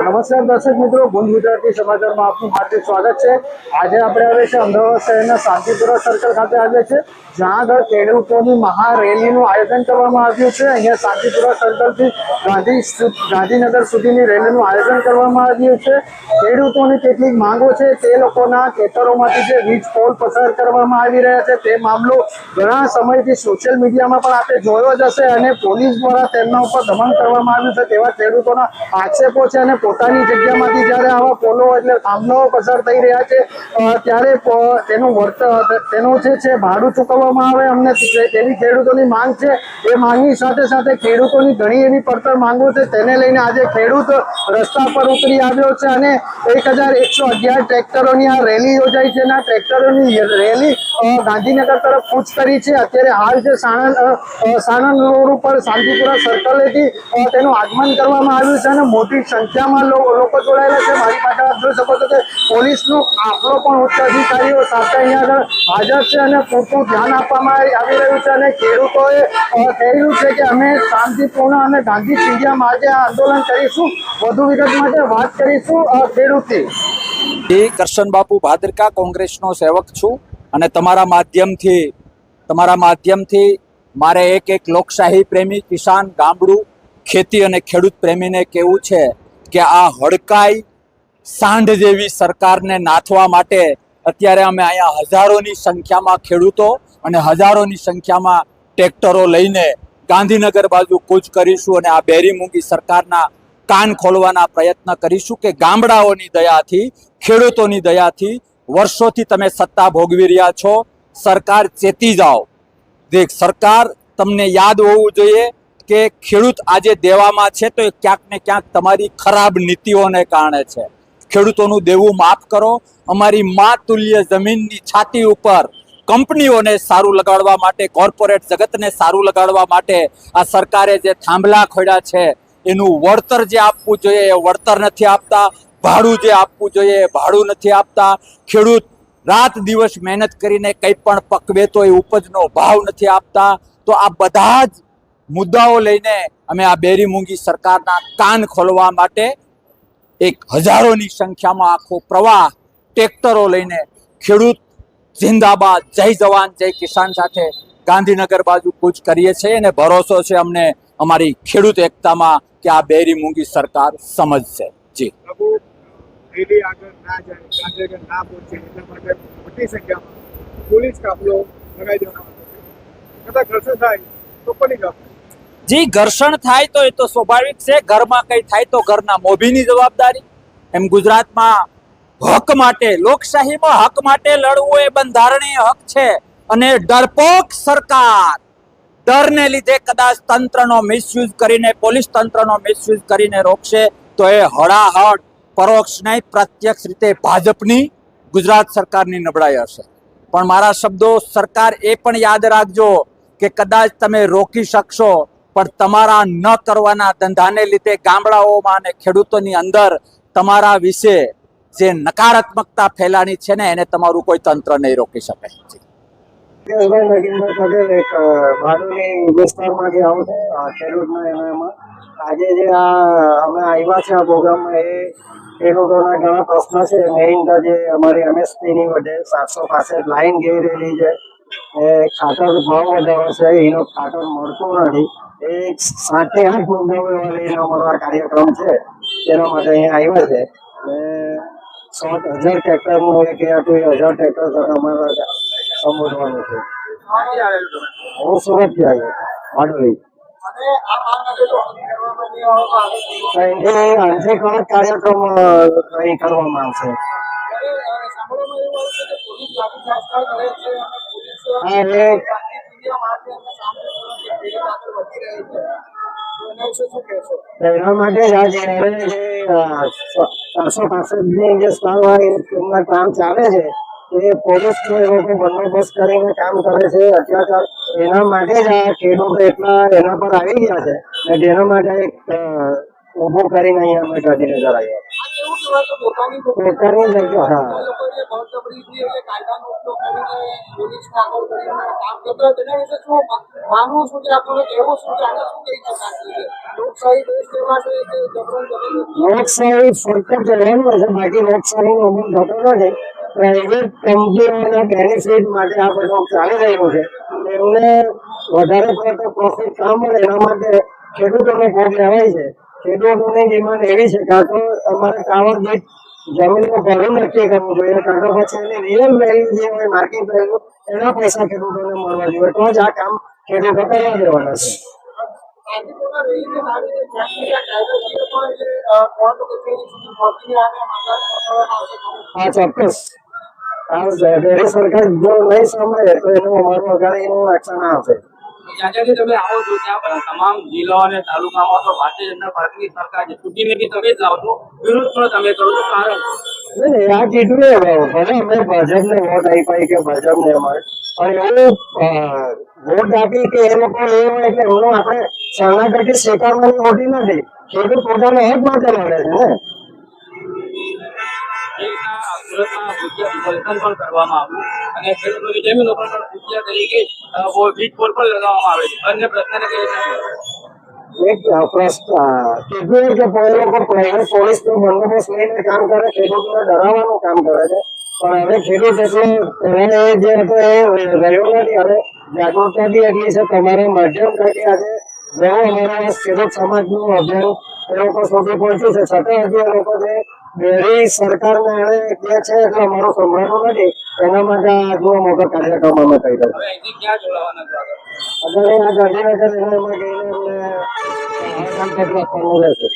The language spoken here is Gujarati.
નમસ્કાર દર્શક મિત્રો, ગુંજ ગુજરાતી સમાચારમાં આપનું હાર્દિક સ્વાગત છે। આજે આપણે આવે છે અમદાવાદ શહેરના શાંતિપુરા સર્કલ ખાતે આવે છે, જ્યાં આગળ ખેડૂતોની મહારેલીનું આયોજન કરવામાં આવ્યું છે। અહીંયા શાંતિપુરા સર્કલથી ગાંધીનગર સુધીની રેલીનું આયોજન કરવામાં આવ્યું છે। ખેડૂતોની કેટલીક માંગો છે, તે લોકોના ખેતરોમાંથી જે વીજ પોલ પસાર કરવામાં આવી રહ્યા છે તે મામલો ઘણા સમયથી સોશિયલ મીડિયામાં પણ આપણે જોયો જ હશે અને પોલીસ દ્વારા તેમના ઉપર દમન કરવામાં આવ્યું છે તેવા ખેડૂતોના આક્ષેપો છે। અને પોતાની જગ્યામાંથી જ્યારે આવા પોલો એટલે થાંભલાઓ પસાર થઈ રહ્યા છે ત્યારે તેનું જે છે ભાડું ચૂકવવામાં આવે અમને તેવી ખેડૂતોની માંગ છે। એ માંગની સાથે સાથે ખેડૂતોની ઘણી એવી પડતર માંગો છે, તેને લઈને આજે ખેડૂત રસ્તા પર ઉતરી આવ્યો છે અને 1111 ટ્રેક્ટરોની આ રેલી યોજાઈ છે। આ ટ્રેક્ટરોની રેલી ગાંધીનગર તરફ કૂચ કરી છે। અત્યારે હાલ જે સાણંદ રોડ ઉપર શાંતિપુરા સર્કલેથી તેનું આગમન કરવામાં આવ્યું છે અને મોટી સંખ્યામાં લોકો જોડાયેલા છે। મારી પાસે આપ જોઈ શકો છો કે પોલીસનો કાફલો પણ ઉચ્ચ અધિકારીઓ સાથે અહીંયા આગળ હાજર છે અને પૂરતું ધ્યાન આપવામાં આવી રહ્યું છે। અને ખેડૂતોએ કહ્યું છે કે અમે શાંતિપૂર્ણ અને ગાંધી ચિંધ્યામાં આજે આ આંદોલન કરીશું। વધુ વિગત માટે વાત કરીશું ખેડૂતથી। કરશન બાપુ ભાદરકા કોંગ્રેસનો સેવક છું અને તમારા માધ્યમથી મારે એક લોકશાહી પ્રેમી કિસાન ગામડું ખેતી અને ખેડૂત પ્રેમીને કહેવું છે કે આ હડકાઈ સાંઢ જેવી સરકારને નાથવા માટે અત્યારે અમે અહીંયા હજારોની સંખ્યામાં ખેડૂતો અને હજારોની સંખ્યામાં ટ્રેક્ટરો લઈને ગાંધીનગર બાજુ કૂચ કરીશું અને આ બેરી મૂંગી સરકારના કાન ખોલવાના પ્રયત્ન કરીશું કે ગામડાઓની દયાથી, ખેડૂતોની દયાથી વર્ષોથી તમે સત્તા ભોગવી રહ્યા છો। સરકાર ચેતી જાઓ। દેખ, સરકાર તમને યાદ હોવું જોઈએ કે ખેડૂત આજે દેવામાં છે તો એ ક્યાંક ને ક્યાંક તમારી ખરાબ નીતિઓને કારણે છે। ખેડૂતોનું દેવું માફ કરો। અમારી માતુલ્ય જમીનની છાતી ઉપર કંપનીઓને સારું લગાડવા માટે, કોર્પોરેટ જગતને સારું લગાડવા માટે આ સરકારે જે થાંભલા ખોડ્યા છે એનું વળતર જે આપવું જોઈએ એ વળતર નથી આપતા। ભાડું જે આપવું જોઈએ એ ભાડું નથી આપતા। ખેડૂત રાત દિવસ મહેનત કરીને કંઈ પણ પકવે તો એ ઉપજનો ભાવ નથી આપતા। તો આ બધા જ મુદ્દાઓ લઈને અમે આ બેરી મૂંગી સરકારના કાન ખોલવા માટે એક હજારોની સંખ્યામાં આખો પ્રવાહ ટ્રેક્ટરો લઈને ખેડૂત જિંદાબાદ, જય જવાન જય કિસાન સાથે ગાંધીનગર બાજુ કૂચ કરીએ છીએ અને ભરોસો છે અમને અમારી ખેડૂત એકતામાં કે આ બેરી મૂંગી સરકાર સમજશે। જી આગળ ના જાય, ગાંધીનગર ના પહોંચે એટલા માટે મોટી સંખ્યામાં પોલીસ કાફલો લગાવી દેવામાં આવ્યો છે। કદાચ ઘર્ષણ થાય તો કોની જવાબદારી? જી, ઘર્ષણ થાય તો એ તો સ્વાભાવિક છે। ઘરમાં કંઈ થાય તો ઘરના મોભીની જવાબદારી। એમ ગુજરાતમાં હક માટે, લોકશાહીમાં હક માટે લડવું એ બંધારણીય હક છે અને ડરપોક સરકાર ડરને લીધે કદાચ તંત્રનો મિસયુઝ કરીને, પોલીસ તંત્રનો મિસયુઝ કરીને રોકશે તો એ હળાહળ પરોક્ષ નહીં, પ્રત્યક્ષ રીતે ભાજપની ગુજરાત સરકારની નબળાઈ હશે। પણ મારા શબ્દો, સરકાર એ પણ યાદ રાખજો કે કદાચ તમે રોકી શકશો પણ તમારા ન કરવાના ધંધાને લીધે ગામડાઓમાં અને ખેડૂતોની અંદર તમારા વિશે જે નકારાત્મકતા ફેલાણી છે ને એને તમારું કોઈ તંત્ર નહીં રોકી શકે। આજે જે અમે આવ્યા છે આ પ્રોગ્રામમાં એ ખેડૂતોના ઘણા પ્રશ્ન છે। મેઇન તો જે અમારી MSP ની વધે 765 લાઈન ગઈ રહેલી છે, એ ખાતર ભાવ વધારો છે, એનો ખાતર મળતું નથી। એ 7 થી 8 મુદ્દાઓ એવા લઈને અમારો આ કાર્યક્રમ છે, તેના માટે અહીંયા આવ્યા છે। 100,000 ટ્રેક્ટરનું એ કે હતું, 1000 ટ્રેક્ટર અમારા સંબોધવાનું છે। હું સુરતથી આવ્યો, માંડવી। આંતરિક કાર્યક્રમ અહીં કરવામાં આવશે। એના માટે જ આજે 465 જે સ્થળમાં કામ ચાલે છે એ પોલીસ બંદોબસ્ત કરીને કામ કરે છે અત્યાચાર। એના માટે જ આ ખેડૂતો એટલા એના પર આવી ગયા છે, જેના માટે ઉભું કરીને અહીંયા અમે ગાંધીનગર આવ્યા। તો પોતાની પોતાની જગ્યા, હા. લોકોએ બળજબરીથી એટલે કાયદાનો ઉપયોગ કરીને પોલીસને આગળ કરીને કામ કરતા હોય તેના વિશે શું માનવું શું છે આપણને કહેવું શું છે આને શું કહી શકાય લોકશાહી દેશ જેવા છે કે જબરજસ્ત લોકશાહી ફરક જ રહેવાનું છે, બાકી લોકશાહીનો અમલ થતો નથી. પ્રાઇવેટ કંપનીઓના બેનિફિટ માટે આ બધું ચાલી રહ્યું છે. એમને વધારે પડતો પ્રોફિટ કામ મળે એના માટે ખેડૂતોનો ભોગ લેવાય છે. ખેડૂતોની ડિમાન્ડ એવી છે કાં તો અમારે ટાવર દીઠ જમીનનું ભાડું નક્કી કરવું જોઈએ, કાં તો પછી એની રિયલ વેલ્યુ જે હોય માર્કેટ વેલ્યુ એના પૈસા ખેડૂતોને મળવા જોઈએ, તો જ આ કામ ખેડૂતો કરવા દેવાના છે. શાંતિપૂર્ણ રહીને આવી રીતે ફેક્ટરીના કાયદાકીય પણ જે કોર્ટ કચેરી સુધી પહોંચીને આને મામલા પકડવામાં આવશે. હા, ચોક્કસ. આ સરકાર જો નહીં સાંભળે તો એનું અમારું અગાડીનું એક્શન આવશે. જ્યાં જ્યાંથી તમે આવો છો ત્યાં તમામ જિલ્લાઓ અને તાલુકામાં તો ભારતીય જનતા પાર્ટીની સરકાર છે, ચૂંટીને બી તમે જ લાવો છો, વિરોધ પણ તમે કરો છો, કારણ નહીં, આ કીધું ને ભલે અમે ભાજપને વોટ આપ્યા કે ભાજપને અમારે પણ એવું વોટ આપી કે એ લોકો લેવા એટલે એમનું આપણે શરણાગતિ સ્વીકારવાની હોતી નથી. ખેડૂત પોતાનો હક માટે લડે છે ને. એ રીતના સુરતમાં ભૂતિયા વિસર્જન પણ કરવામાં આવ્યું અને ખેડૂતોની જમીનો પર પણ ભૂતિયા તરીકે વીજ પોલ પણ લગાવવામાં આવે છે. અન્ય પ્રશ્નને કહે છે એક કીધું કે લોકો પ્રાઇવેટ પોલીસનો બંદોબસ્ત લઈને કામ કરે, ખેડૂતોને ડરાવવાનું કામ કરે છે. પણ હવે ખેડૂત એટલે જે હતો એ રહ્યો નથી. હવે જાગૃતતા બી એટલી છે તમારા માધ્યમ થકી આજે જેવું અમારા ખેડૂત સમાજનું અભિયાન એ લોકો સુધી પહોંચ્યું છે, છતાં હજુ એ લોકો જે ડેરી સરકારને એને કહે છે એટલે અમારું સંભળાતું નથી. એના માટે આજનો મોટો કાર્યક્રમ અમે કરી રહ્યા હવે અહીંથી ક્યાં જોડાવાના છે આગળ? છીએ. આ ગાંધીનગર એમાં ગઈને અમને આવેદનપત્ર આપવાનું રહેશે.